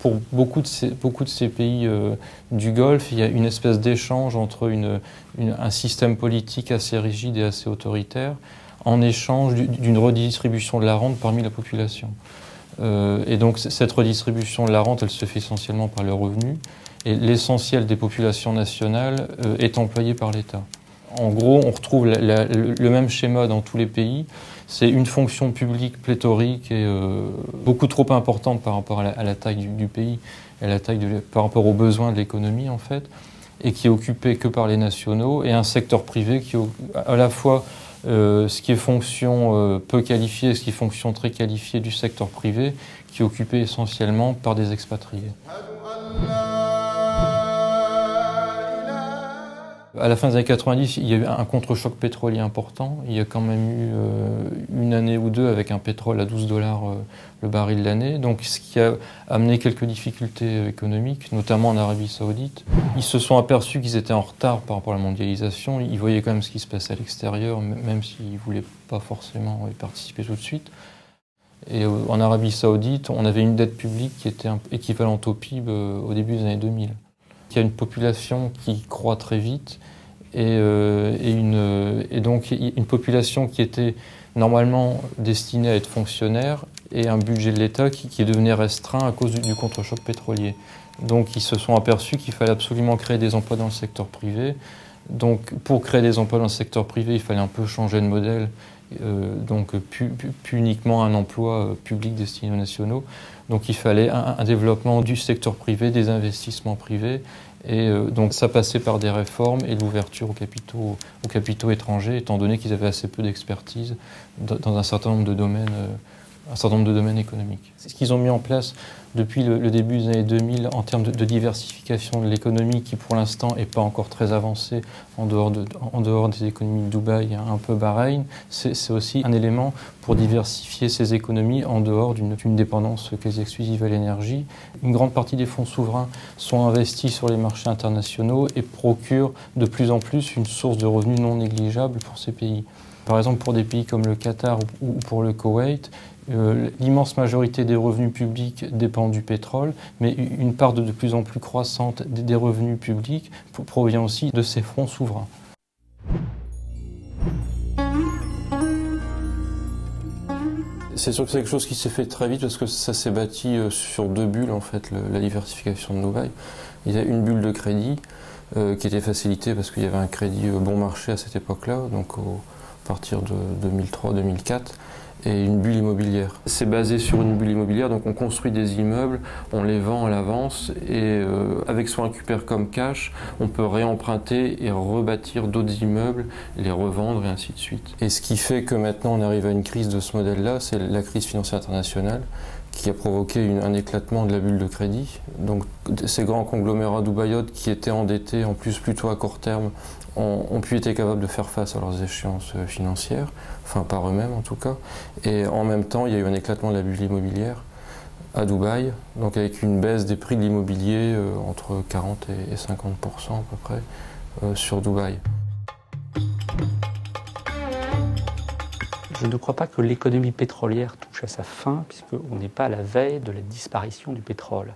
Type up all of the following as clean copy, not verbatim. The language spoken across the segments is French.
pour beaucoup de ces pays du Golfe, il y a une espèce d'échange entre un système politique assez rigide et assez autoritaire, en échange d'une redistribution de la rente parmi la population. Et donc cette redistribution de la rente, elle se fait essentiellement par le revenu, et l'essentiel des populations nationales est employé par l'État. En gros, on retrouve le même schéma dans tous les pays. C'est une fonction publique pléthorique et beaucoup trop importante par rapport à la taille du pays, et par rapport aux besoins de l'économie en fait, et qui est occupée que par les nationaux, et un secteur privé qui à la fois ce qui est fonction peu qualifiée et ce qui est fonction très qualifiée du secteur privé, qui est occupé essentiellement par des expatriés. À la fin des années 90, il y a eu un contre-choc pétrolier important. Il y a quand même eu une année ou deux avec un pétrole à 12 $ le baril l'année, donc ce qui a amené quelques difficultés économiques, notamment en Arabie Saoudite. Ils se sont aperçus qu'ils étaient en retard par rapport à la mondialisation. Ils voyaient quand même ce qui se passait à l'extérieur, même s'ils ne voulaient pas forcément y participer tout de suite. Et en Arabie Saoudite, on avait une dette publique qui était équivalente au PIB au début des années 2000. Il y a une population qui croît très vite et donc une population qui était normalement destinée à être fonctionnaire et un budget de l'État qui devenait restreint à cause du contre-choc pétrolier. Donc ils se sont aperçus qu'il fallait absolument créer des emplois dans le secteur privé. Donc pour créer des emplois dans le secteur privé, il fallait un peu changer de modèle. Donc plus uniquement un emploi public destiné aux nationaux. Donc il fallait un développement du secteur privé, des investissements privés, et donc ça passait par des réformes et l'ouverture aux capitaux étrangers, étant donné qu'ils avaient assez peu d'expertise dans un certain nombre de domaines économiques. C'est ce qu'ils ont mis en place depuis le début des années 2000 en termes de diversification de l'économie, qui pour l'instant n'est pas encore très avancée en dehors des économies de Dubaï, un peu Bahreïn. C'est aussi un élément pour diversifier ces économies en dehors d'une dépendance quasi exclusive à l'énergie. Une grande partie des fonds souverains sont investis sur les marchés internationaux et procurent de plus en plus une source de revenus non négligeable pour ces pays. Par exemple, pour des pays comme le Qatar ou pour le Koweït, l'immense majorité des revenus publics dépend du pétrole, mais une part de plus en plus croissante des revenus publics provient aussi de ces fonds souverains. C'est sûr que c'est quelque chose qui s'est fait très vite parce que ça s'est bâti sur deux bulles, en fait, la diversification de Dubaï. Il y a une bulle de crédit qui était facilitée parce qu'il y avait un crédit bon marché à cette époque-là, donc à partir de 2003-2004. Et une bulle immobilière. C'est basé sur une bulle immobilière, donc on construit des immeubles, on les vend à l'avance et avec ce qu'on récupère comme cash, on peut réemprunter et rebâtir d'autres immeubles, les revendre et ainsi de suite. Et ce qui fait que maintenant on arrive à une crise de ce modèle-là, c'est la crise financière internationale qui a provoqué un éclatement de la bulle de crédit. Donc ces grands conglomérats dubaïotes qui étaient endettés en plus plutôt à court terme ont pu être capables de faire face à leurs échéances financières, enfin par eux-mêmes en tout cas. Et en même temps, il y a eu un éclatement de la bulle immobilière à Dubaï, donc avec une baisse des prix de l'immobilier entre 40 et 50% à peu près sur Dubaï. Je ne crois pas que l'économie pétrolière touche à sa fin, puisqu'on n'est pas à la veille de la disparition du pétrole.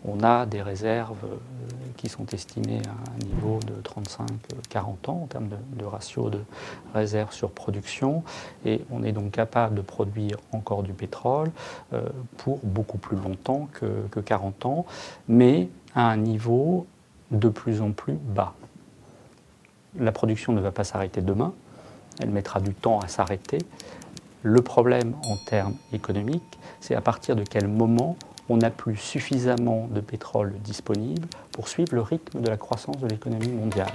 On a des réserves qui sont estimées à un niveau de 35-40 ans en termes de ratio de réserve sur production, et on est donc capable de produire encore du pétrole pour beaucoup plus longtemps que 40 ans, mais à un niveau de plus en plus bas. La production ne va pas s'arrêter demain. Elle mettra du temps à s'arrêter. Le problème en termes économiques, c'est à partir de quel moment on n'a plus suffisamment de pétrole disponible pour suivre le rythme de la croissance de l'économie mondiale.